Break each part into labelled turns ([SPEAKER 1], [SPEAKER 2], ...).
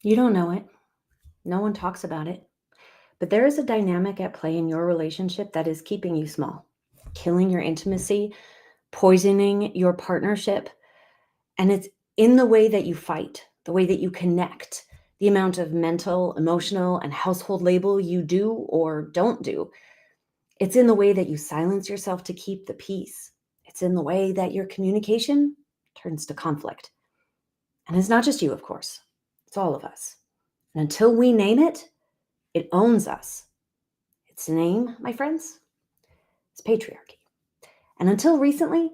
[SPEAKER 1] You don't know it. No one talks about it. But there is a dynamic at play in your relationship that is keeping you small, killing your intimacy, poisoning your partnership. And it's in the way that you fight, the way that you connect, the amount of mental, emotional, and household labor you do or don't do. It's in the way that you silence yourself to keep the peace. It's in the way that your communication turns to conflict. And it's not just you, of course, it's all of us. And until we name it, it owns us. Its name, my friends, is patriarchy. And until recently,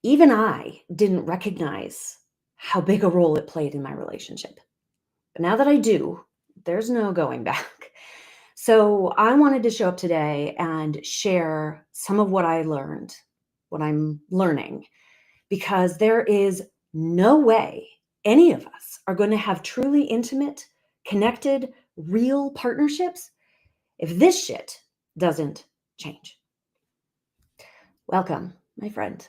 [SPEAKER 1] even I didn't recognize how big a role it played in my relationship. But now that I do, there's no going back. So I wanted to show up today and share some of what I learned, what I'm learning, because there is no way any of us are going to have truly intimate, connected, real partnerships if this shit doesn't change. Welcome, my friend,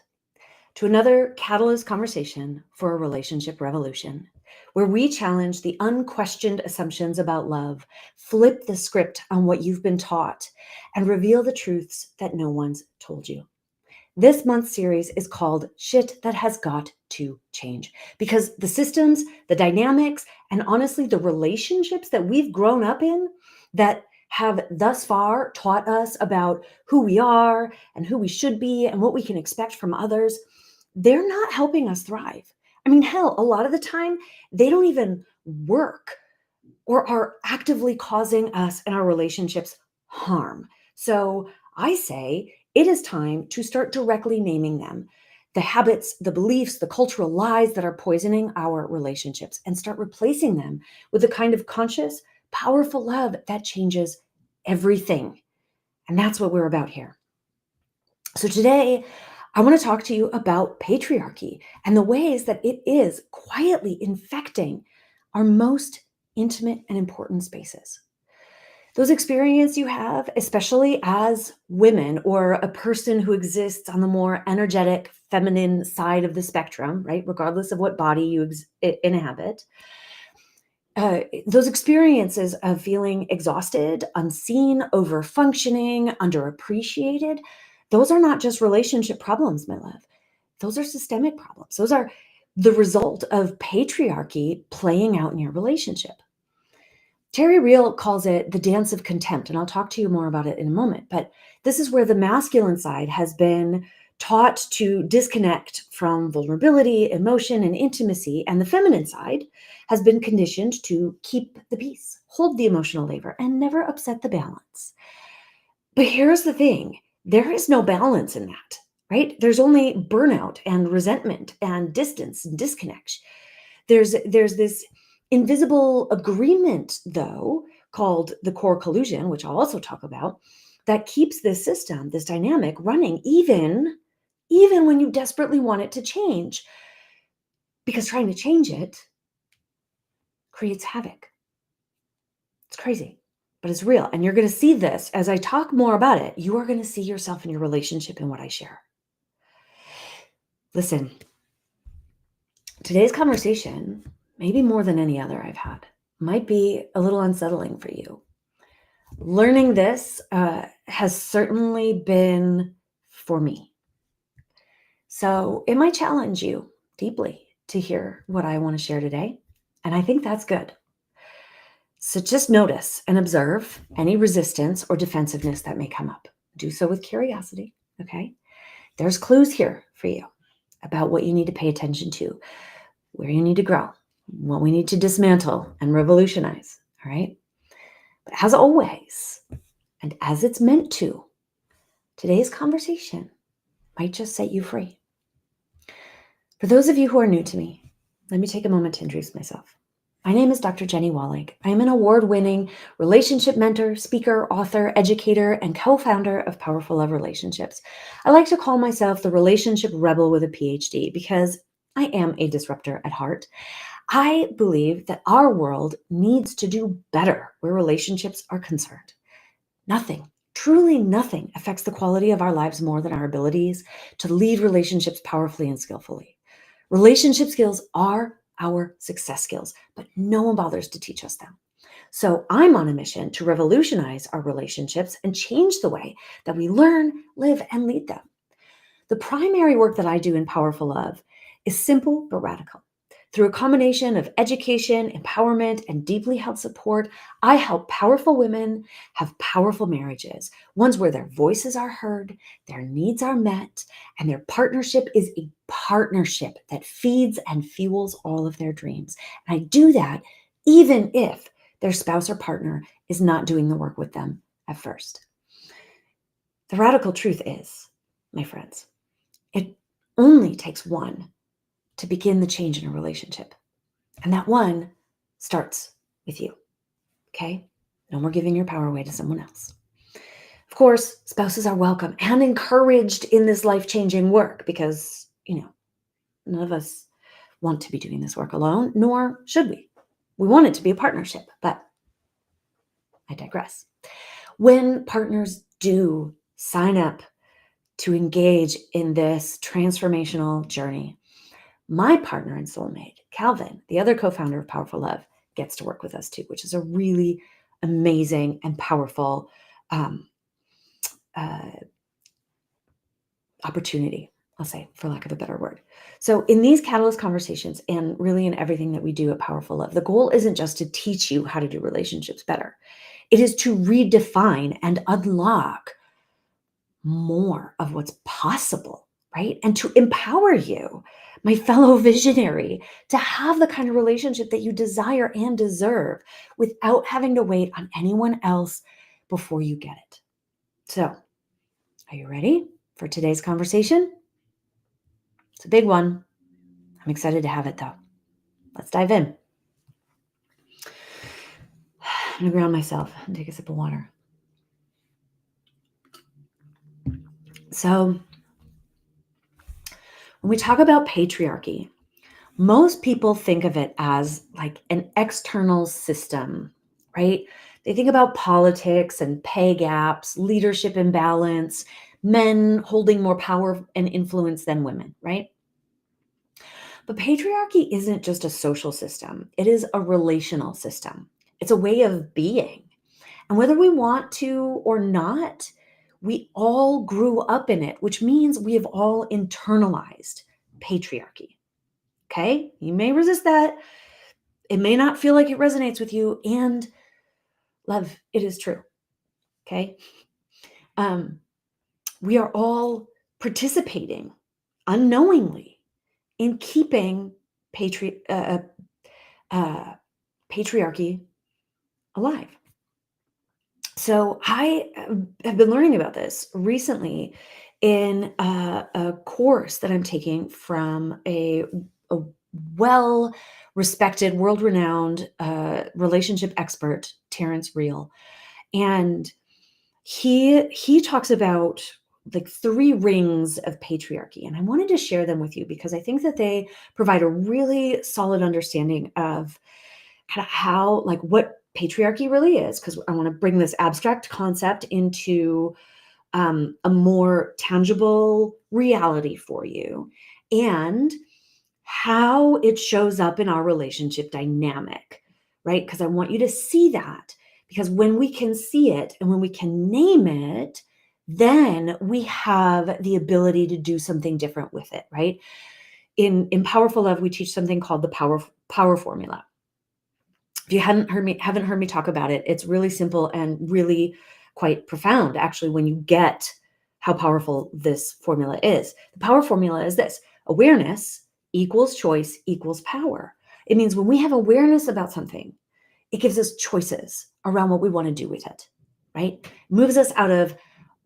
[SPEAKER 1] to another Catalyst conversation for a relationship revolution, where we challenge the unquestioned assumptions about love, flip the script on what you've been taught, and reveal the truths that no one's told you. This month's series is called Shit That Has Got to Change, because the systems, the dynamics, and honestly, the relationships that we've grown up in that have thus far taught us about who we are and who we should be and what we can expect from others, they're not helping us thrive. I mean, hell, a lot of the time, they don't even work or are actively causing us and our relationships harm. So I say it is time to start directly naming them, the habits, the beliefs, the cultural lies that are poisoning our relationships, and start replacing them with the kind of conscious, powerful love that changes everything. And that's what we're about here. So today, I want to talk to you about patriarchy and the ways that it is quietly infecting our most intimate and important spaces. Those experiences you have, especially as women or a person who exists on the more energetic, feminine side of the spectrum, right? Regardless of what body you inhabit, those experiences of feeling exhausted, unseen, over functioning, underappreciated, those are not just relationship problems, my love. Those are systemic problems. Those are the result of patriarchy playing out in your relationship. Terry Real calls it the dance of contempt, and I'll talk to you more about it in a moment. But this is where the masculine side has been taught to disconnect from vulnerability, emotion, and intimacy, and the feminine side has been conditioned to keep the peace, hold the emotional labor, and never upset the balance. But here's the thing, there is no balance in that, right? There's only burnout and resentment and distance and disconnection. There's this invisible agreement, though, called the core collusion, which I'll also talk about, that keeps this system, this dynamic running, even when you desperately want it to change. Because trying to change it creates havoc. It's crazy, but it's real. And you're going to see this as I talk more about it. You are going to see yourself in your relationship in what I share. Listen, today's conversation, maybe more than any other I've had, might be a little unsettling for you. Learning this has certainly been for me. So it might challenge you deeply to hear what I want to share today. And I think that's good. So just notice and observe any resistance or defensiveness that may come up. Do so with curiosity, okay? There's clues here for you about what you need to pay attention to, where you need to grow, what we need to dismantle and revolutionize, all right? But as always, and as it's meant to, today's conversation might just set you free. For those of you who are new to me, let me take a moment to introduce myself. My name is Dr. Jenny Wallig. I am an award-winning relationship mentor, speaker, author, educator, and co-founder of Powerful Love Relationships. I like to call myself the relationship rebel with a PhD because I am a disruptor at heart. I believe that our world needs to do better where relationships are concerned. Nothing, truly nothing, affects the quality of our lives more than our abilities to lead relationships powerfully and skillfully. Relationship skills are our success skills, but no one bothers to teach us them. So I'm on a mission to revolutionize our relationships and change the way that we learn, live, and lead them. The primary work that I do in Powerful Love is simple but radical. Through a combination of education, empowerment, and deeply held support, I help powerful women have powerful marriages, ones where their voices are heard, their needs are met, and their partnership is a partnership that feeds and fuels all of their dreams. And I do that even if their spouse or partner is not doing the work with them at first. The radical truth is, my friends, it only takes one to begin the change in a relationship. And that one starts with you. Okay? No more giving your power away to someone else. Of course, spouses are welcome and encouraged in this life-changing work because, none of us want to be doing this work alone, nor should we. We want it to be a partnership, but I digress. When partners do sign up to engage in this transformational journey, my partner and soulmate, Calvin, the other co-founder of Powerful Love, gets to work with us too, which is a really amazing and powerful opportunity, I'll say, for lack of a better word. So in these catalyst conversations and really in everything that we do at Powerful Love, the goal isn't just to teach you how to do relationships better. It is to redefine and unlock more of what's possible, right? And to empower you, my fellow visionary, to have the kind of relationship that you desire and deserve without having to wait on anyone else before you get it. So, are you ready for today's conversation? It's a big one. I'm excited to have it though. Let's dive in. I'm going to ground myself and take a sip of water. So, when we talk about patriarchy, most people think of it as like an external system, right? They think about politics and pay gaps, leadership imbalance, men holding more power and influence than women, right? But patriarchy isn't just a social system, it is a relational system. It's a way of being. And whether we want to or not, we all grew up in it, which means we have all internalized patriarchy. Okay? You may resist that. It may not feel like it resonates with you. And love, it is true. Okay? We are all participating unknowingly in keeping patriarchy alive. So I have been learning about this recently in a course that I'm taking from a well-respected, world-renowned relationship expert, Terrence Real. And he talks about like 3 rings of patriarchy. And I wanted to share them with you because I think that they provide a really solid understanding of kind of how, like, what patriarchy really is, because I want to bring this abstract concept into a more tangible reality for you, and how it shows up in our relationship dynamic, right? Because I want you to see that, because when we can see it and when we can name it, then we have the ability to do something different with it, right? In Powerful Love, we teach something called the power formula. If you haven't heard me talk about it, it's really simple and really quite profound, actually, when you get how powerful this formula is. The power formula is this: awareness equals choice equals power. It means when we have awareness about something, it gives us choices around what we want to do with it, right? It moves us out of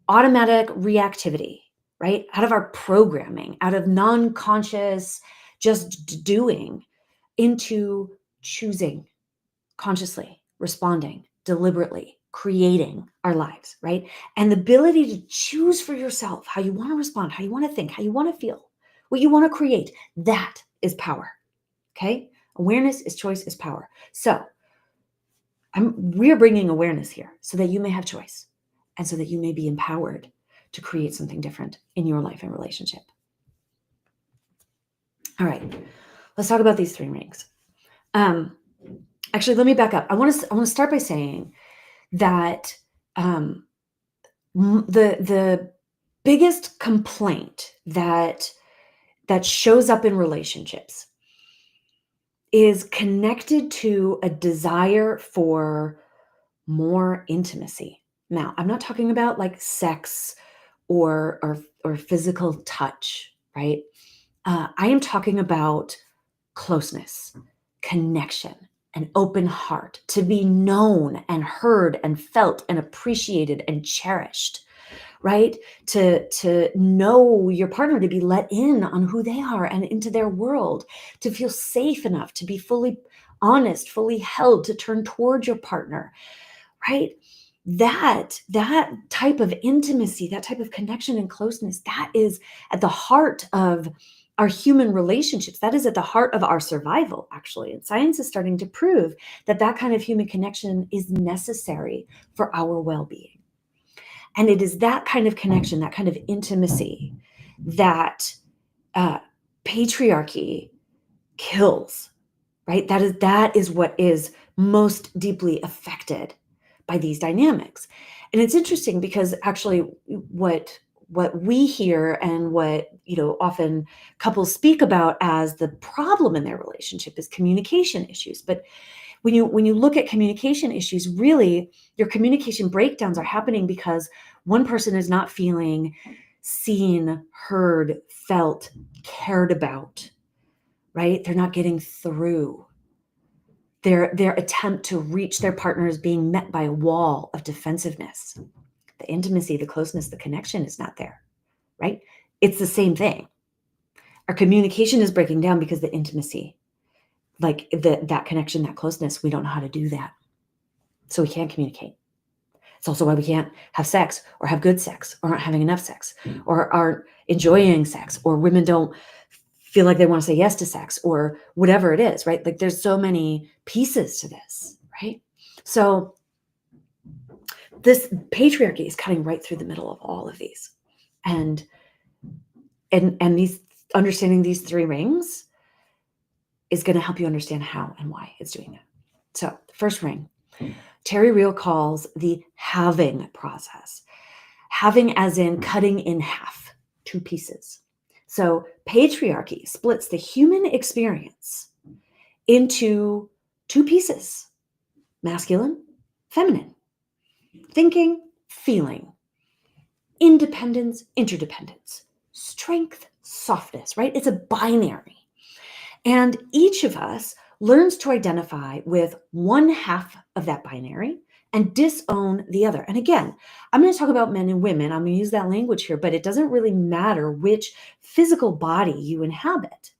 [SPEAKER 1] automatic reactivity, right? Out of our programming, out of non-conscious just doing, into choosing consciously, responding, deliberately, creating our lives, right? And the ability to choose for yourself how you want to respond, how you want to think, how you want to feel, what you want to create, that is power, okay? Awareness is choice is power. So we're bringing awareness here so that you may have choice and so that you may be empowered to create something different in your life and relationship. All right, let's talk about these 3 rings. Um, Actually, let me back up. I want to start by saying that um, the biggest complaint that shows up in relationships is connected to a desire for more intimacy. Now, I'm not talking about like sex or physical touch, right? I am talking about closeness, connection, an open heart, to be known and heard and felt and appreciated and cherished, right? To know your partner, to be let in on who they are and into their world, to feel safe enough to be fully honest, fully held, to turn towards your partner, right? That type of intimacy, that type of connection and closeness, that is at the heart of our human relationships. That is at the heart of our survival, actually. And science is starting to prove that that kind of human connection is necessary for our well-being. And it is that kind of connection, that kind of intimacy, that uh, patriarchy kills, right? That is what is most deeply affected by these dynamics. And it's interesting because actually what we hear and what often couples speak about as the problem in their relationship is communication issues. But when you look at communication issues, really your communication breakdowns are happening because one person is not feeling seen, heard, felt, cared about, right? They're not getting through. Their attempt to reach their partner is being met by a wall of defensiveness. The intimacy, the closeness, the connection is not there, right? It's the same thing. Our communication is breaking down because the intimacy, like that connection, that closeness, we don't know how to do that. So we can't communicate. It's also why we can't have sex or have good sex or aren't having enough sex or aren't enjoying sex, or women don't feel like they want to say yes to sex, or whatever it is, right? Like there's so many pieces to this, right? So this patriarchy is cutting right through the middle of all of these. And these, understanding these three rings is going to help you understand how and why it's doing that. So the first ring, Terry Real calls the halving process. Halving as in cutting in half, two pieces. So patriarchy splits the human experience into two pieces: masculine, feminine, thinking, feeling, independence, interdependence, strength, softness, right? It's a binary. And each of us learns to identify with one half of that binary and disown the other. And again, I'm going to talk about men and women. I'm going to use that language here, but it doesn't really matter which physical body you inhabit.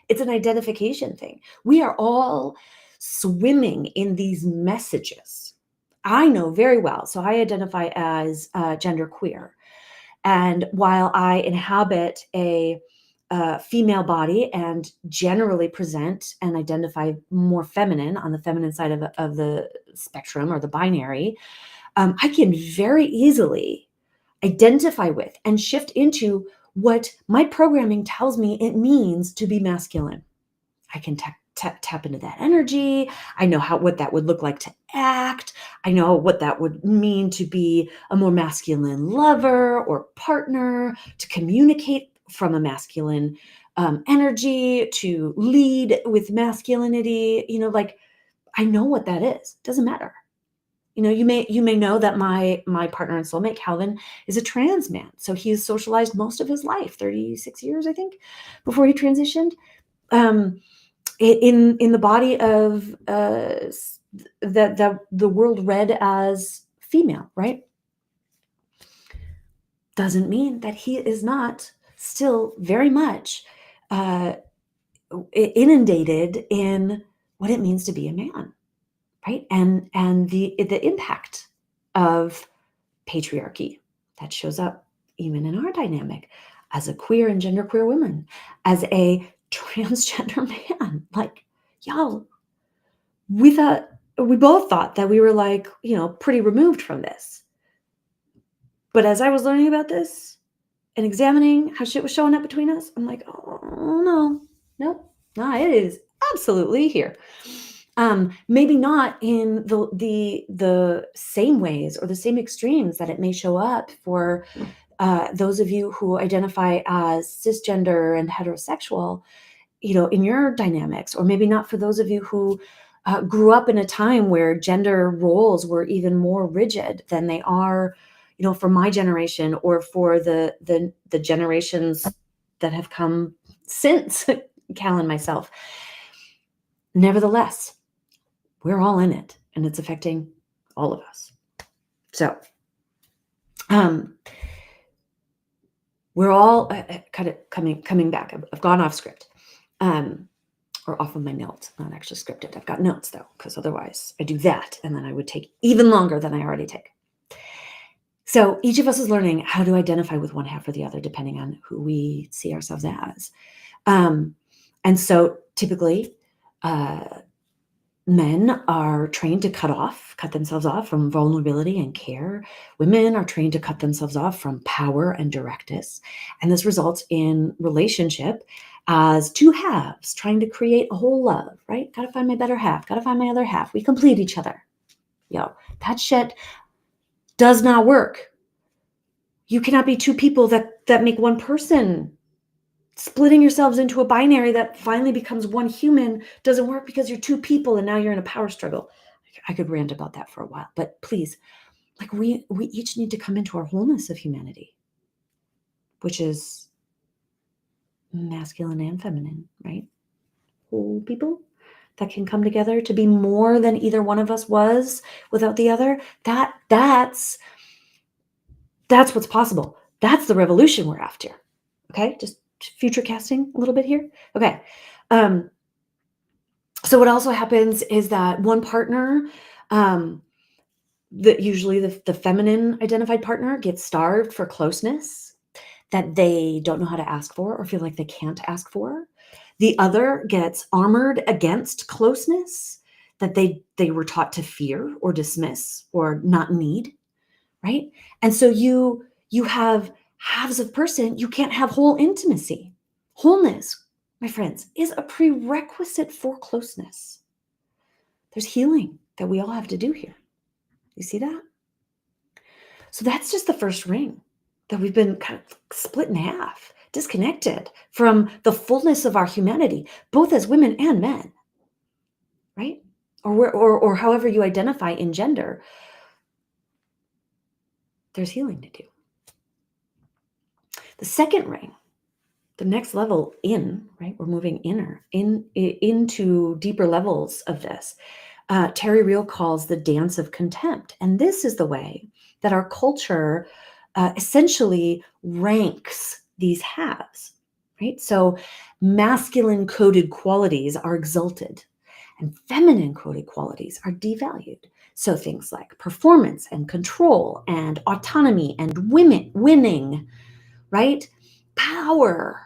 [SPEAKER 1] It's an identification thing. We are all swimming in these messages. I know very well. So I identify as genderqueer. And while I inhabit a female body and generally present and identify more feminine, on the feminine side of the spectrum or the binary, I can very easily identify with and shift into what my programming tells me it means to be masculine. I can tap into that energy. I know what that would look like to act. I know what that would mean to be a more masculine lover or partner, to communicate from a masculine energy, to lead with masculinity. Like I know what that is. Doesn't matter. You may know that my partner and soulmate Calvin is a trans man. So he's socialized most of his life, 36 years, I think, before he transitioned. In the body of that the world read as female, right? Doesn't mean that he is not still very much inundated in what it means to be a man, right? And the impact of patriarchy that shows up even in our dynamic as a queer and genderqueer woman, as a transgender man. Like, y'all, we both thought that we were like, pretty removed from this. But as I was learning about this and examining how shit was showing up between us, I'm like, oh no, nope, nah, it is absolutely here. Maybe not in the same ways or the same extremes that it may show up for those of you who identify as cisgender and heterosexual, in your dynamics, or maybe not for those of you who grew up in a time where gender roles were even more rigid than they are, for my generation or for the generations that have come since Cal and myself. Nevertheless, we're all in it, and it's affecting all of us. So, we're all kind of coming back. I've gone off script, or off of my notes. Not actually scripted. I've got notes though, because otherwise I do that, and then I would take even longer than I already take. So each of us is learning how to identify with one half or the other, depending on who we see ourselves as. And so typically, men are trained to cut themselves off from vulnerability and care. Women are trained to cut themselves off from power and directness. And this results in relationship as two halves trying to create a whole love, right? Gotta find my better half, gotta find my other half. We complete each other. That shit does not work. You cannot be two people that make one person. Splitting yourselves into a binary that finally becomes one human doesn't work, because you're two people and now you're in a power struggle. I could rant about that for a while, but please, we each need to come into our wholeness of humanity, which is masculine and feminine, right? Whole people that can come together to be more than either one of us was without the other. That's what's possible. That's the revolution we're after. Okay, just future casting a little bit here. Okay. So what also happens is that one partner, usually the feminine identified partner, gets starved for closeness that they don't know how to ask for or feel like they can't ask for. The other gets armored against closeness that they were taught to fear or dismiss or not need, right? And so you have halves of person. You can't have whole intimacy. Wholeness, my friends, is a prerequisite for closeness. There's healing that we all have to do here. You see that? So that's just the first ring, that we've been kind of split in half, disconnected from the fullness of our humanity, both as women and men, right? Or however you identify in gender. There's healing to do. The second ring, the next level in, right? We're moving into deeper levels of this. Terry Real calls the dance of contempt. And this is the way that our culture essentially ranks these halves, right? So masculine coded qualities are exalted and feminine coded qualities are devalued. So things like performance and control and autonomy and winning, right? Power,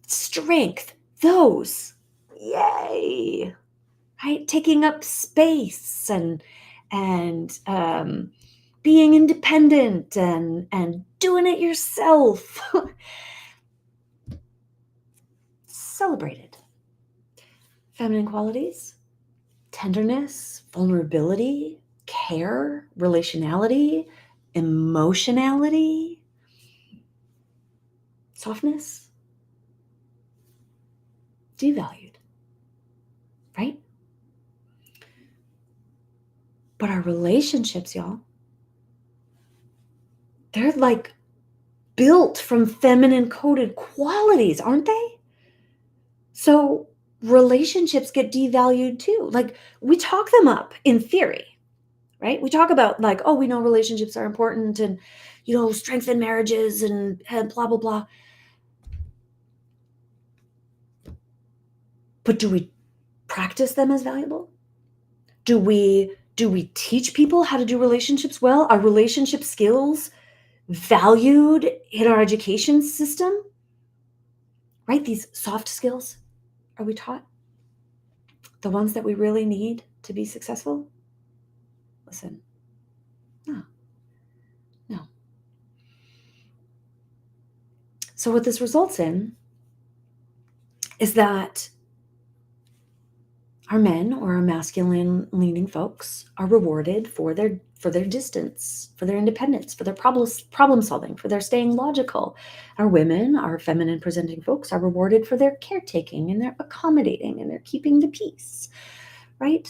[SPEAKER 1] strength, those, yay, right? Taking up space and being independent and doing it yourself. Celebrated. Feminine qualities, tenderness, vulnerability, care, relationality, emotionality, softness, devalued, right? But our relationships, y'all, they're like built from feminine coded qualities, aren't they? So relationships get devalued too. Like, we talk them up in theory, right? We talk about like, oh, we know relationships are important and, strengthen marriages and blah, blah, blah. But do we practice them as valuable? Do we teach people how to do relationships well? Are relationship skills valued in our education system? Right? These soft skills, are we taught? The ones that we really need to be successful? Listen, no. So what this results in is that Our men or our masculine leaning folks are rewarded for their distance, for their independence, for their problem solving, for their staying logical. Our women, our feminine presenting folks, are rewarded for their caretaking and their accommodating and their keeping the peace, right?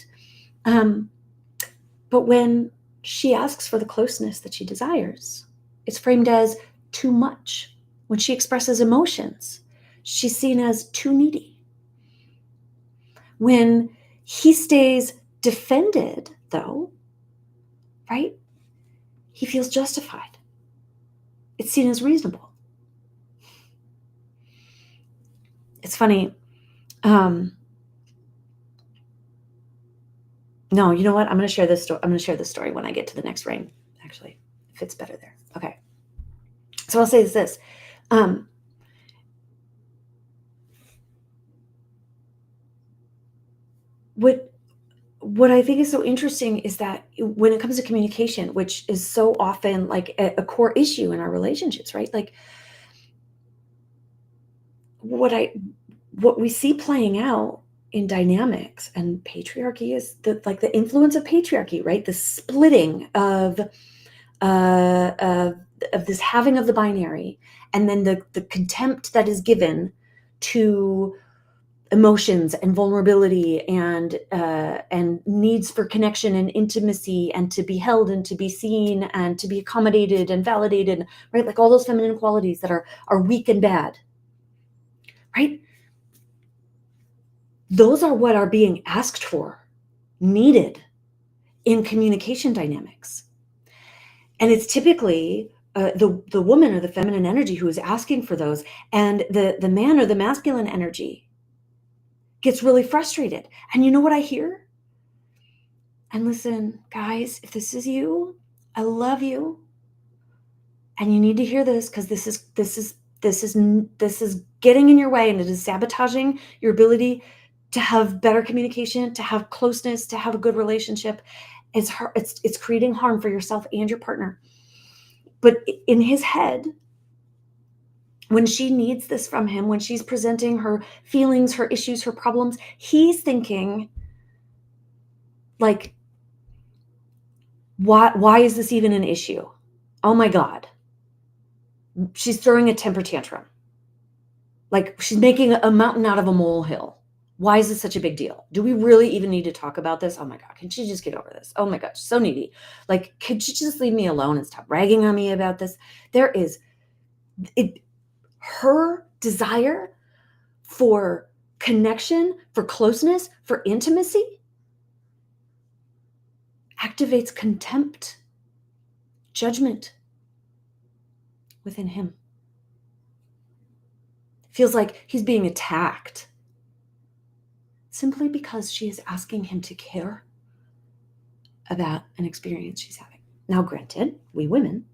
[SPEAKER 1] But when she asks for the closeness that she desires, it's framed as too much. When she expresses emotions, she's seen as too needy. When he stays defended, though, right, he feels justified. It's seen as reasonable. It's funny. No, you know what? I'm going to share this story. I'm going to share this story when I get to the next ring. Actually, it fits better there. Okay. So I'll say this. What I think is so interesting is that when it comes to communication, which is so often like a core issue in our relationships, right? Like what we see playing out in dynamics and patriarchy is the influence of patriarchy, right? The splitting uh, of of this having of the binary, and then the contempt that is given to emotions and vulnerability and needs for connection and intimacy and to be held and to be seen and to be accommodated and validated, right? Like all those feminine qualities that are weak and bad, right? Those are what are being asked for, needed in communication dynamics. And it's typically the woman or the feminine energy who is asking for those, and the man or the masculine energy gets really frustrated. And you know what I hear? And listen, guys, if this is you, I love you, and you need to hear this because this is getting in your way, and it is sabotaging your ability to have better communication, to have closeness, to have a good relationship. It's creating harm for yourself and your partner. But in his head, when she needs this from him, when she's presenting her feelings, her issues, her problems, he's thinking like, why is this even an issue? Oh my God. She's throwing a temper tantrum. Like she's making a mountain out of a molehill. Why is this such a big deal? Do we really even need to talk about this? Oh my God, can she just get over this? Oh my gosh, so needy. Like, could she just leave me alone and stop ragging on me about this? There is her desire for connection, for closeness, for intimacy activates contempt, judgment within him. Feels like he's being attacked simply because she is asking him to care about an experience she's having. Now, granted, we women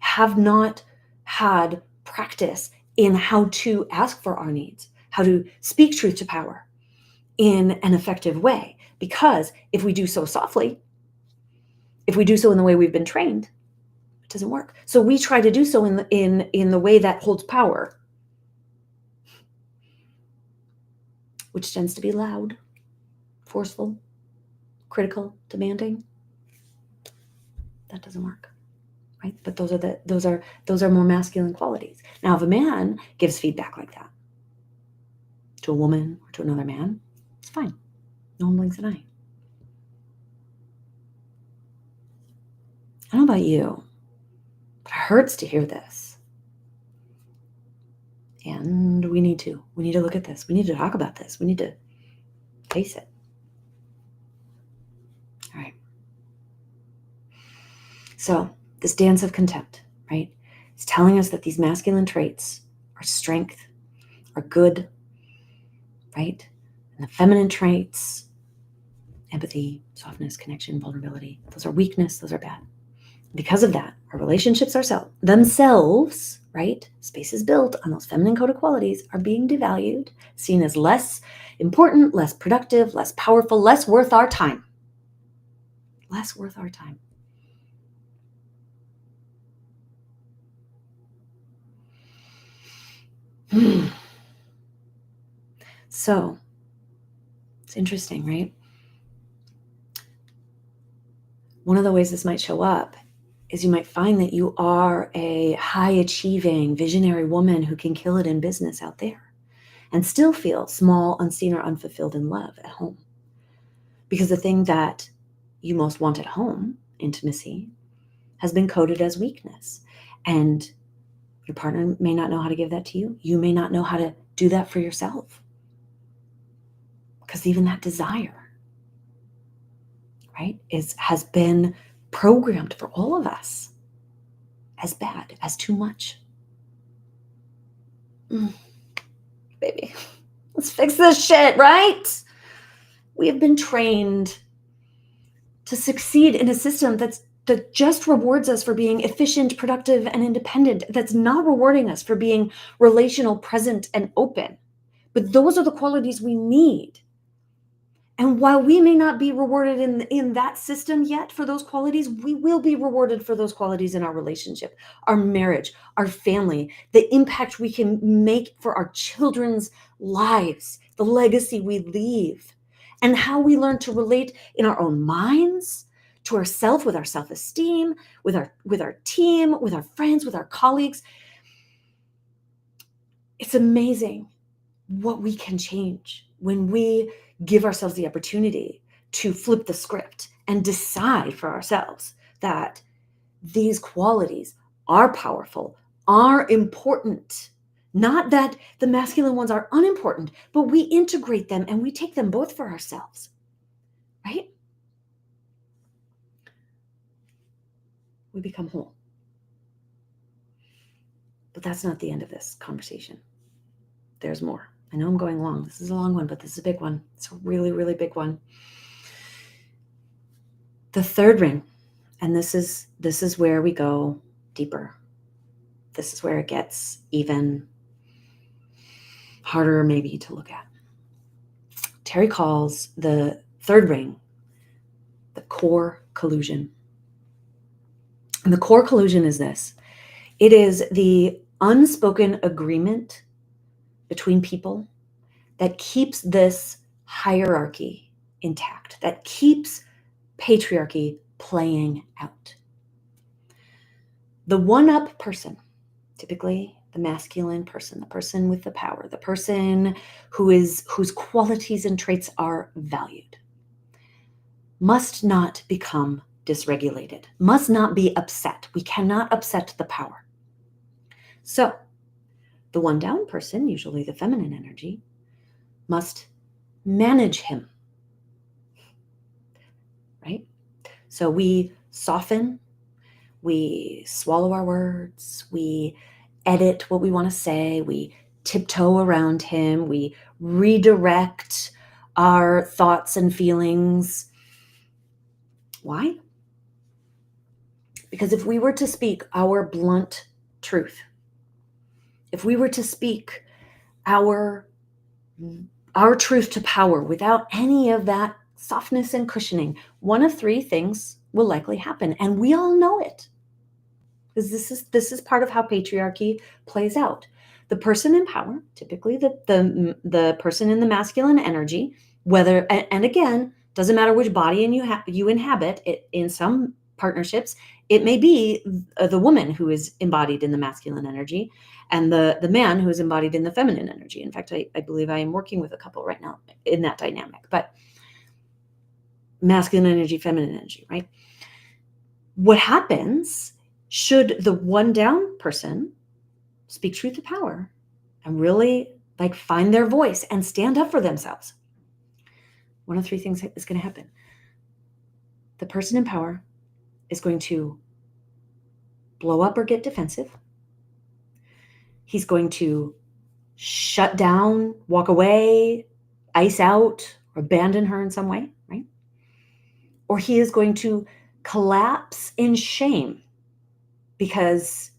[SPEAKER 1] have not had practice in how to ask for our needs, how to speak truth to power in an effective way. Because if we do so softly, if we do so in the way we've been trained, it doesn't work. So we try to do so in the way that holds power, which tends to be loud, forceful, critical, demanding. That doesn't work. Right? But those are more masculine qualities. Now, if a man gives feedback like that to a woman or to another man, it's fine. No one blinks an eye. I don't know about you, but it hurts to hear this. And we need to look at this. We need to talk about this. We need to face it. All right. So this dance of contempt, right? It's telling us that these masculine traits are strength, are good, right? And the feminine traits, empathy, softness, connection, vulnerability, those are weakness, those are bad. Because of that, our relationships themselves, right? Space is built on those feminine coded qualities, are being devalued, seen as less important, less productive, less powerful, less worth our time. Less worth our time. So It's interesting, right? One of the ways this might show up is you might find that you are a high achieving, visionary woman who can kill it in business out there and still feel small, unseen, or unfulfilled in love at home. Because the thing that you most want at home, intimacy, has been coded as weakness. And your partner may not know how to give that to you. You may not know how to do that for yourself. Because even that desire, right, has been programmed for all of us as bad, as too much. Baby, let's fix this shit, right? We have been trained to succeed in a system that just rewards us for being efficient, productive, and independent. That's not rewarding us for being relational, present, and open. But those are the qualities we need. And while we may not be rewarded in that system yet for those qualities, we will be rewarded for those qualities in our relationship, our marriage, our family, the impact we can make for our children's lives, the legacy we leave, and how we learn to relate in our own minds to ourselves, with our self-esteem, with our team, with our friends, with our colleagues. It's amazing what we can change when we give ourselves the opportunity to flip the script and decide for ourselves that these qualities are powerful, are important. Not that the masculine ones are unimportant, but we integrate them and we take them both for ourselves, right? We become whole. But that's not the end of this conversation. There's more. I know I'm going long. This is a long one, but this is a big one. It's a really, really big one. The third ring, and this is where we go deeper. This is where it gets even harder maybe to look at. Terry calls the third ring the core collusion. And the core collusion is this. It is the unspoken agreement between people that keeps this hierarchy intact, that keeps patriarchy playing out. The one-up person, typically the masculine person, the person with the power, the person whose qualities and traits are valued, must not become dysregulated, must not be upset. We cannot upset the power. So the one down person, usually the feminine energy, must manage him, right? So we soften, we swallow our words, we edit what we want to say, we tiptoe around him, we redirect our thoughts and feelings. Why? Because if we were to speak our blunt truth, if we were to speak our truth to power without any of that softness and cushioning, one of three things will likely happen. And we all know it. Because this is part of how patriarchy plays out. The person in power, typically the person in the masculine energy, whether, and again, doesn't matter which body you inhabit, in some partnerships, it may be the woman who is embodied in the masculine energy and the man who is embodied in the feminine energy. In fact, I believe I am working with a couple right now in that dynamic, but masculine energy, feminine energy, right? What happens should the one down person speak truth to power and really find their voice and stand up for themselves? One of three things is going to happen. The person in power is going to blow up or get defensive. He's going to shut down, walk away, ice out, or abandon her in some way, right? Or he is going to collapse in shame because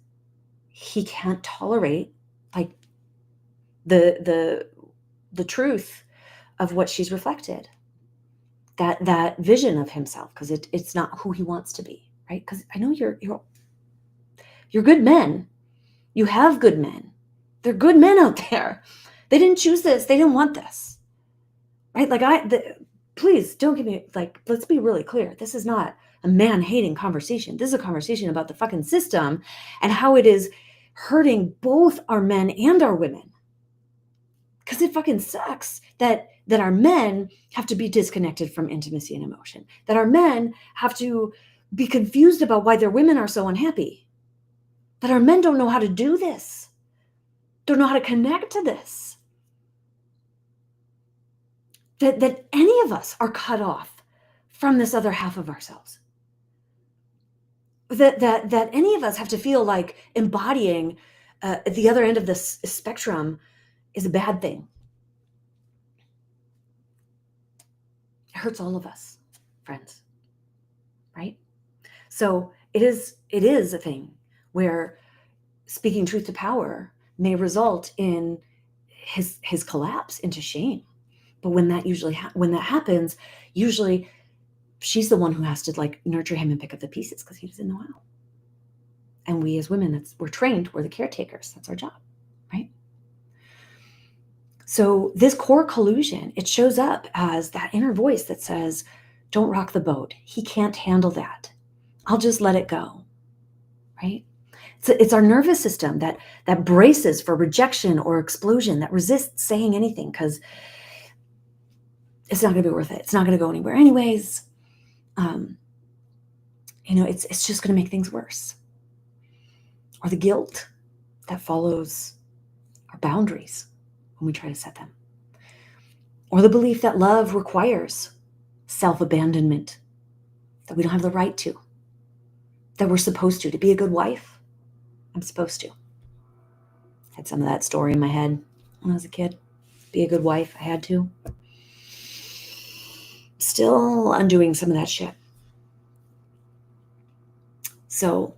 [SPEAKER 1] he can't tolerate the truth of what she's reflected, that vision of himself, because it's not who he wants to be, right? Because I know you're good men. You have good men. They're good men out there. They didn't choose this. They didn't want this, right? Please don't give me, like, let's be really clear. This is not a man-hating conversation. This is a conversation about the fucking system and how it is hurting both our men and our women. Because it fucking sucks that our men have to be disconnected from intimacy and emotion, that our men have to be confused about why their women are so unhappy, that our men don't know how to do this, don't know how to connect to this, that any of us are cut off from this other half of ourselves, that any of us have to feel like embodying at the other end of this spectrum is a bad thing. It hurts all of us, friends, right? So it is a thing where speaking truth to power may result in his collapse into shame. But when that happens, usually she's the one who has to like nurture him and pick up the pieces because he doesn't know how. And we as women, we're trained, we're the caretakers. That's our job, right? So this core collusion, it shows up as that inner voice that says, don't rock the boat. He can't handle that. I'll just let it go, right? It's our nervous system that braces for rejection or explosion, that resists saying anything because it's not going to be worth it. It's not going to go anywhere anyways. It's just going to make things worse. Or the guilt that follows our boundaries when we try to set them. Or the belief that love requires self-abandonment, that we don't have the right to, that we're supposed to be a good wife. I'm supposed to. I had some of that story in my head when I was a kid. Be a good wife. I had to. Still undoing some of that shit. So,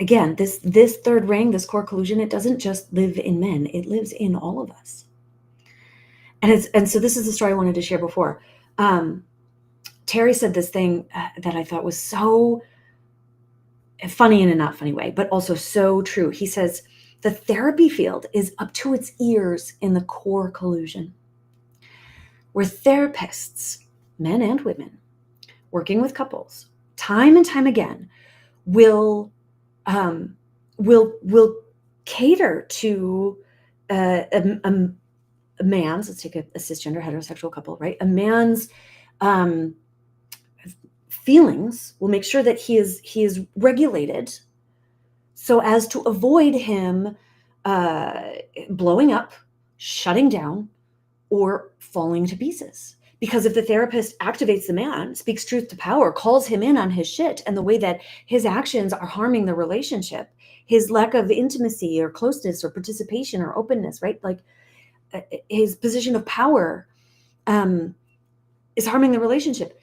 [SPEAKER 1] again, this third ring, this core collusion, it doesn't just live in men. It lives in all of us. And so this is the story I wanted to share before. Terry said this thing that I thought was so funny in a not funny way, but also so true. He says, the therapy field is up to its ears in the core collusion, where therapists, men and women, working with couples, time and time again, will cater to a man's, let's take a cisgender heterosexual couple, right? A man's feelings, will make sure that he is regulated so as to avoid him blowing up, shutting down, or falling to pieces. Because if the therapist activates the man, speaks truth to power, calls him in on his shit and the way that his actions are harming the relationship, his lack of intimacy or closeness or participation or openness, right? Like his position of power is harming the relationship.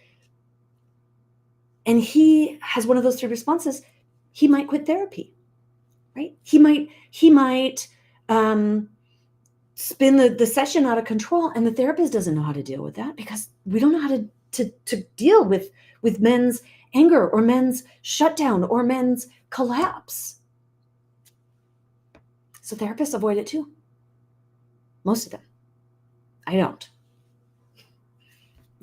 [SPEAKER 1] And he has one of those three responses. He might quit therapy, right? He might spin the session out of control, and the therapist doesn't know how to deal with that because we don't know how to deal with men's anger or men's shutdown or men's collapse. So therapists avoid it too. Most of them. I don't.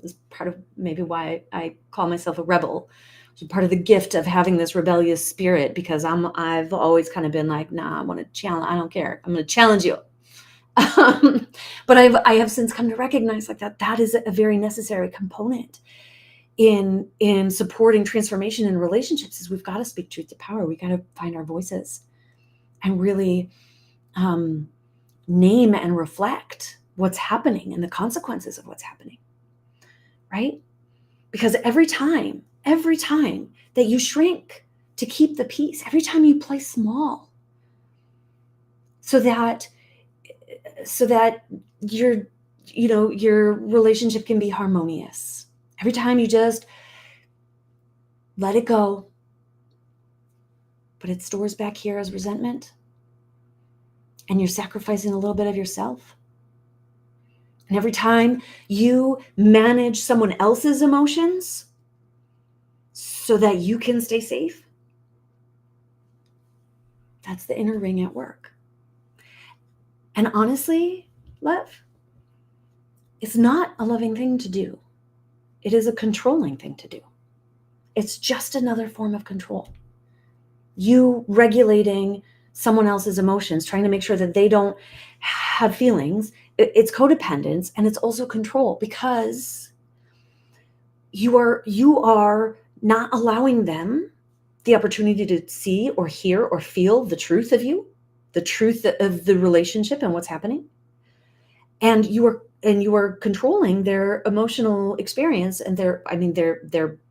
[SPEAKER 1] This is part of maybe why I call myself a rebel. It's part of the gift of having this rebellious spirit, because I've always kind of been like, nah, I want to challenge. I don't care. I'm going to challenge you. But I have since come to recognize like that is a very necessary component in supporting transformation in relationships. Is we've got to speak truth to power. We got to find our voices and really name and reflect what's happening and the consequences of what's happening, right? Because every time that you shrink to keep the peace, every time you play small so that your relationship can be harmonious, every time you just let it go, but it stores back here as resentment, and you're sacrificing a little bit of yourself. And every time you manage someone else's emotions so that you can stay safe, that's the inner ring at work. And honestly, love, It's not a loving thing to do. It is a controlling thing to do. It's just another form of control. You regulating someone else's emotions, trying to make sure that they don't have feelings. It's codependence, and it's also control, because you are not allowing them the opportunity to see or hear or feel the truth of you, the truth of the relationship and what's happening. And you are controlling their emotional experience and their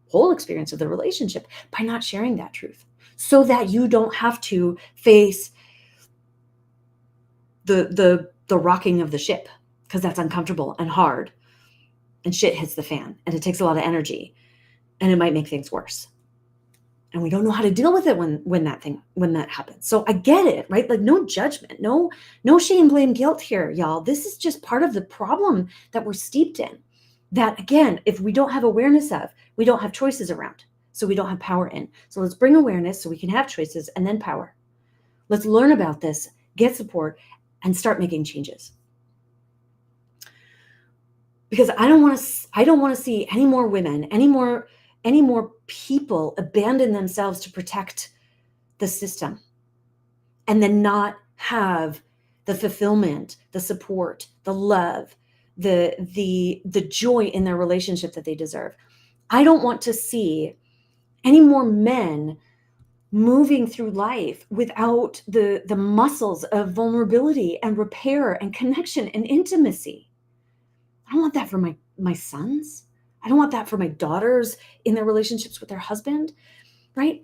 [SPEAKER 1] whole experience of the relationship by not sharing that truth, so that you don't have to face the rocking of the ship, because that's uncomfortable and hard, and shit hits the fan, and it takes a lot of energy, and it might make things worse. And we don't know how to deal with it when that happens. So I get it, right? Like, no judgment, no shame, blame, guilt here, y'all. This is just part of the problem that we're steeped in. That, again, if we don't have awareness of, we don't have choices around. So we don't have power in. So let's bring awareness so we can have choices, and then power. Let's learn about this, get support, and start making changes. Because I don't want to see any more women, any more people abandon themselves to protect the system, and then not have the fulfillment, the support, the love, the joy in their relationship that they deserve. I don't want to see any more men moving through life without the muscles of vulnerability and repair and connection and intimacy. I don't want that for my sons. I don't want that for my daughters in their relationships with their husband, right?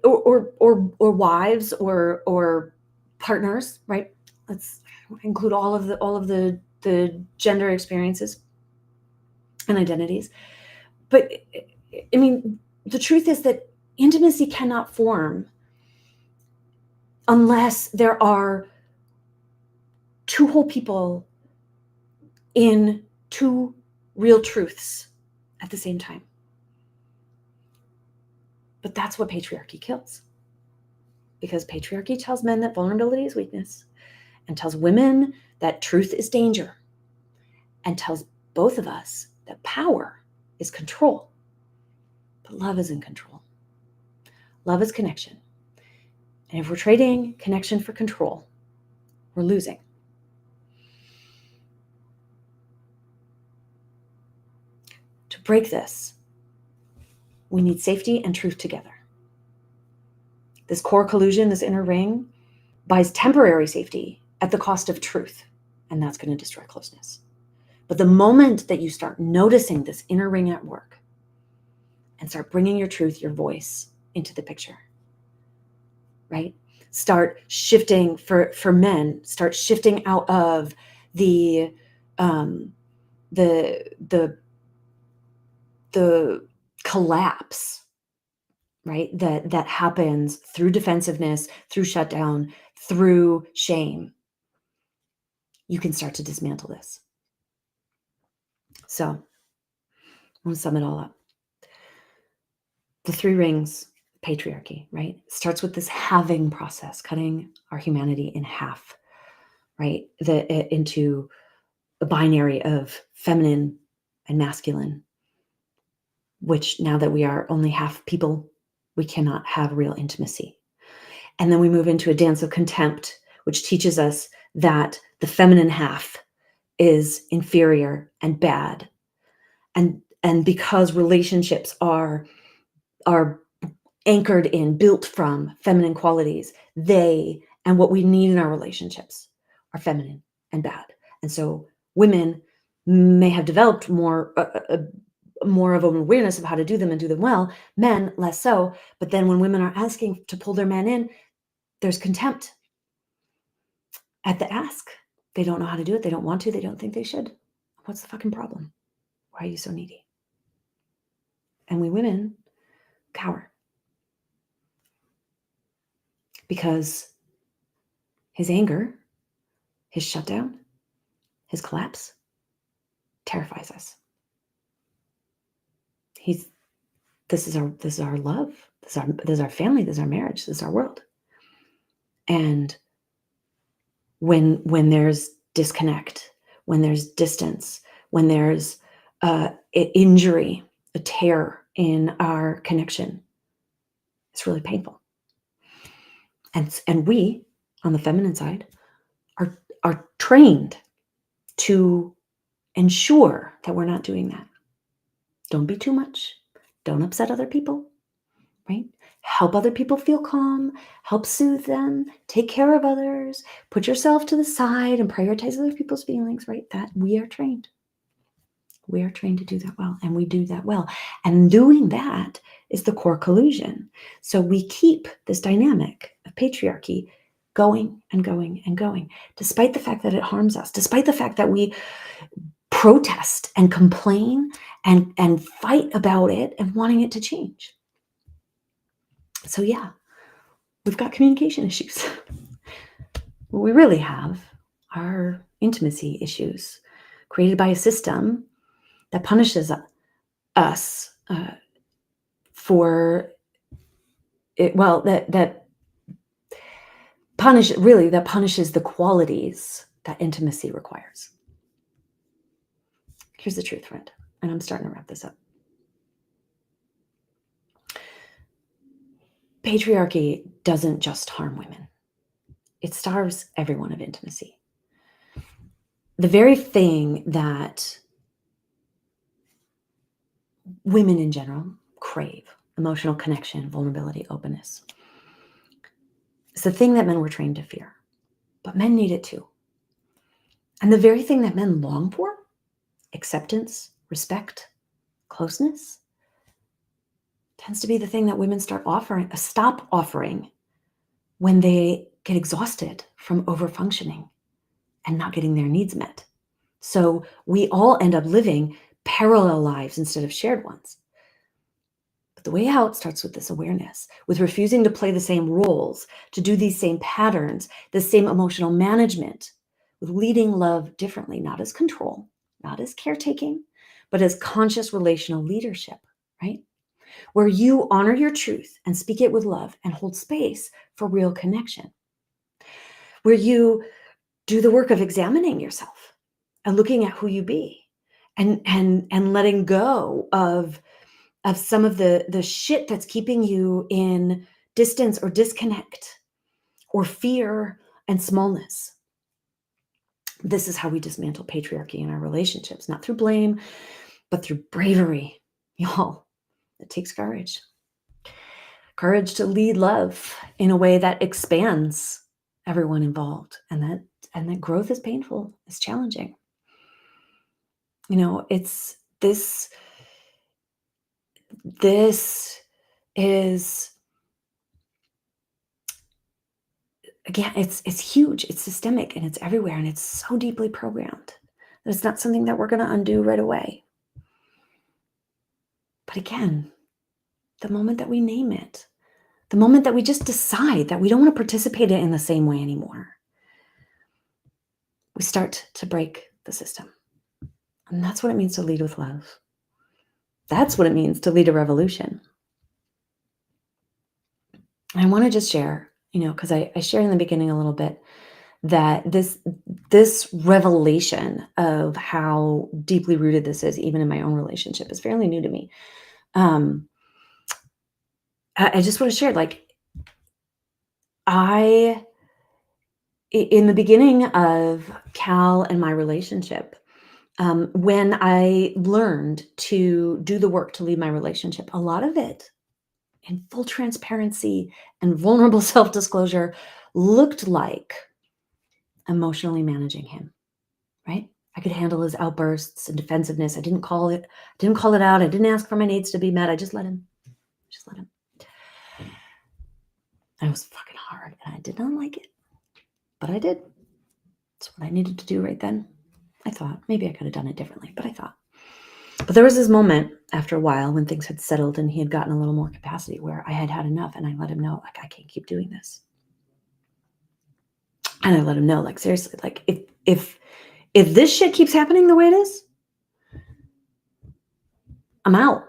[SPEAKER 1] Or wives or partners, right? Let's include all of the gender experiences and identities. But I mean, the truth is that intimacy cannot form unless there are two whole people in two real truths at the same time. But that's what patriarchy kills. Because patriarchy tells men that vulnerability is weakness, and tells women that truth is danger, and tells both of us that power is control. But love isn't control. Love is connection. And if we're trading connection for control, we're losing. To break this, we need safety and truth together. This core collusion, this inner ring, buys temporary safety at the cost of truth, and that's going to destroy closeness. But the moment that you start noticing this inner ring at work and start bringing your truth, your voice into the picture, right? Start shifting for men, start shifting out of the collapse, right? That happens through defensiveness, through shutdown, through shame. You can start to dismantle this. So I'm going to sum it all up. The three rings, patriarchy, right? Starts with this halving process, cutting our humanity in half, right? Into a binary of feminine and masculine, which now that we are only half people, we cannot have real intimacy. And then we move into a dance of contempt, which teaches us that the feminine half is inferior and bad. And because relationships are anchored in, built from feminine qualities, they and what we need in our relationships are feminine and bad. And so women may have developed more of an awareness of how to do them and do them well, men less so. But then when women are asking to pull their men in, there's contempt at the ask. They don't know how to do it. They don't want to. They don't think they should. What's the fucking problem? Why are you so needy? And we women cower. Because his anger, his shutdown, his collapse terrifies us. This is our love. This is our family. This is our marriage. This is our world. And when there's disconnect, when there's distance, when there's injury, a tear in our connection. It's really painful. And we, on the feminine side, are trained to ensure that we're not doing that. Don't be too much. Don't upset other people, right? Help other people feel calm, help soothe them, take care of others, put yourself to the side and prioritize other people's feelings, right? That we are trained. We are trained to do that well, and we do that well. And doing that is the core collusion. So we keep this dynamic of patriarchy going and going and going, despite the fact that it harms us, despite the fact that we protest and complain and fight about it and wanting it to change. So yeah, we've got communication issues. What we really have are intimacy issues created by a system that punishes us for it. Well, that punishes the qualities that intimacy requires. Here's the truth, friend, and I'm starting to wrap this up. Patriarchy doesn't just harm women. It starves everyone of intimacy. The very thing that women in general crave, emotional connection, vulnerability, openness, it's the thing that men were trained to fear. But men need it too. And the very thing that men long for, acceptance, respect, closeness, tends to be the thing that women stop offering when they get exhausted from overfunctioning and not getting their needs met. So we all end up living parallel lives instead of shared ones. But the way out starts with this awareness, with refusing to play the same roles, to do these same patterns, the same emotional management, with leading love differently, not as control, not as caretaking, but as conscious relational leadership, right? Where you honor your truth and speak it with love and hold space for real connection. Where you do the work of examining yourself and looking at who you be and letting go of some of the shit that's keeping you in distance or disconnect or fear and smallness. This is how we dismantle patriarchy in our relationships, not through blame, but through bravery. Y'all, it takes courage. Courage to lead love in a way that expands everyone involved, and that growth is painful, it's challenging. You know, it's this is, again, it's huge, it's systemic, and it's everywhere, and it's so deeply programmed that it's not something that we're going to undo right away. But again, the moment that we name it, the moment that we just decide that we don't want to participate in it in the same way anymore, we start to break the system. And that's what it means to lead with love. That's what it means to lead a revolution. And I want to just share, because I shared in the beginning a little bit that this revelation of how deeply rooted this is, even in my own relationship, is fairly new to me. I just want to share, in the beginning of Cal and my relationship, when I learned to do the work to lead my relationship, a lot of it, in full transparency and vulnerable self-disclosure, looked like emotionally managing him, right? I could handle his outbursts and defensiveness. I didn't call it out. I didn't ask for my needs to be met. I just let him. And it was fucking hard, and I did not like it, but I did. That's what I needed to do right then. I thought maybe I could have done it differently, but I thought. But there was this moment after a while when things had settled and he had gotten a little more capacity where I had had enough, and I let him know, I can't keep doing this. And I let him know, seriously, if this shit keeps happening the way it is, I'm out.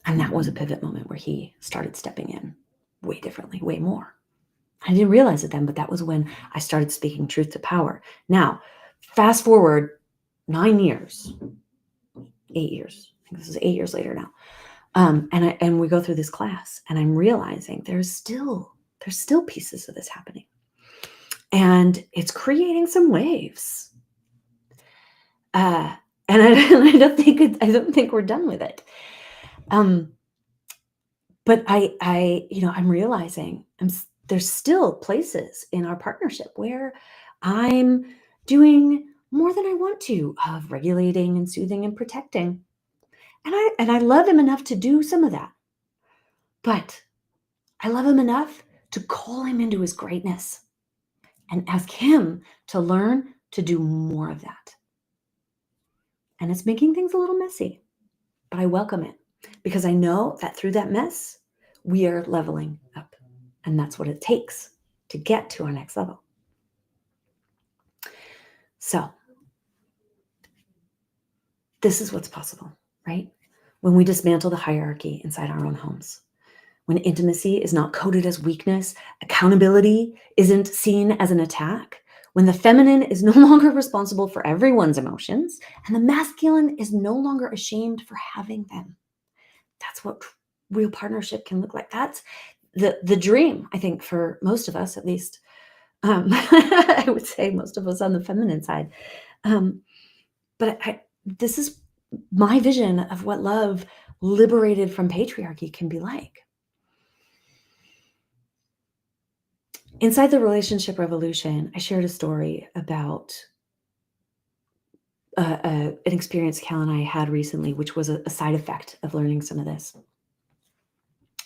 [SPEAKER 1] And that was a pivot moment where he started stepping in way differently, way more. I didn't realize it then, but that was when I started speaking truth to power. Now, fast forward 9 years, 8 years. I think this is 8 years later now. And we go through this class, and I'm realizing there's still pieces of this happening, and it's creating some waves. And I don't think we're done with it. But I'm realizing there's still places in our partnership where I'm doing more than I want to of regulating and soothing and protecting. And I love him enough to do some of that. But I love him enough to call him into his greatness and ask him to learn to do more of that. And it's making things a little messy, but I welcome it because I know that through that mess, we are leveling up. And that's what it takes to get to our next level. So this is what's possible, right? When we dismantle the hierarchy inside our own homes, when intimacy is not coded as weakness, accountability isn't seen as an attack, when the feminine is no longer responsible for everyone's emotions, and the masculine is no longer ashamed for having them. That's what real partnership can look like. That's the dream, I think, for most of us, at least. I would say most of us on the feminine side. But this is my vision of what love liberated from patriarchy can be like. Inside the relationship revolution, I shared a story about an experience Cal and I had recently, which was a side effect of learning some of this.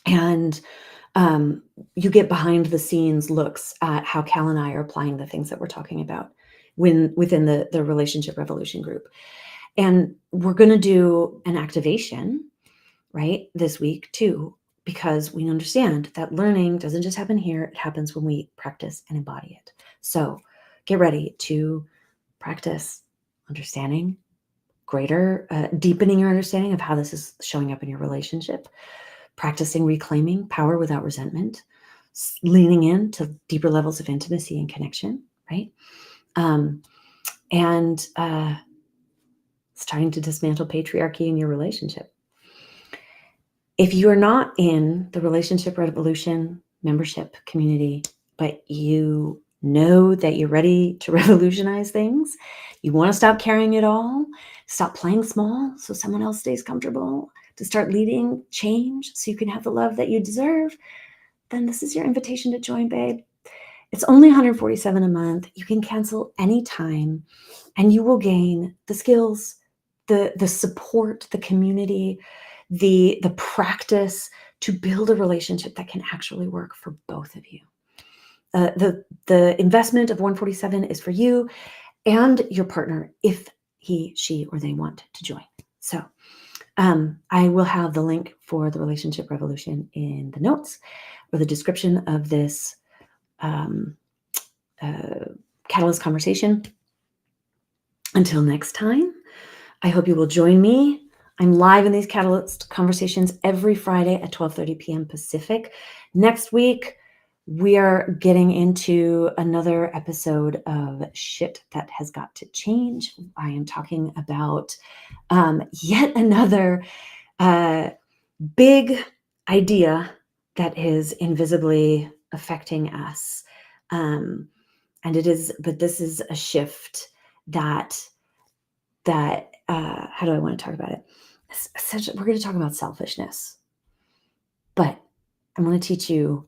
[SPEAKER 1] And you get behind the scenes looks at how Cal and I are applying the things that we're talking about within the relationship revolution group. And we're going to do an activation, right, this week too, because we understand that learning doesn't just happen here. It happens when we practice and embody it. So get ready to practice understanding greater, deepening your understanding of how this is showing up in your relationship, practicing reclaiming power without resentment, leaning into deeper levels of intimacy and connection, right? And starting to dismantle patriarchy in your relationship. If you are not in the Relationship Revolution membership community, but you know that you're ready to revolutionize things, you want to stop carrying it all, stop playing small so someone else stays comfortable, to start leading change so you can have the love that you deserve, then this is your invitation to join, babe. It's only $147 a month. You can cancel anytime, and you will gain the skills, the support, the community, the practice to build a relationship that can actually work for both of you. The investment of $147 is for you and your partner if he, she, or they want to join. So I will have the link for the Relationship Revolution in the notes or the description of this Catalyst conversation. Until next time, I hope you will join me. I'm live in these Catalyst conversations every Friday at 12:30 p.m. Pacific. Next week, we are getting into another episode of Shit That Has Got to Change. I am talking about yet another big idea that is invisibly affecting us. But this is a shift that how do I want to talk about it? We're going to talk about selfishness, but I'm going to teach you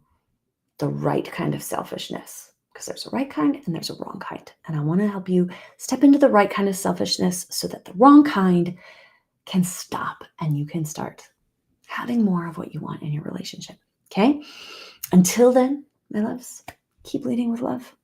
[SPEAKER 1] the right kind of selfishness, because there's a right kind and there's a wrong kind. And I want to help you step into the right kind of selfishness so that the wrong kind can stop and you can start having more of what you want in your relationship. Okay? Until then, my loves, keep leading with love.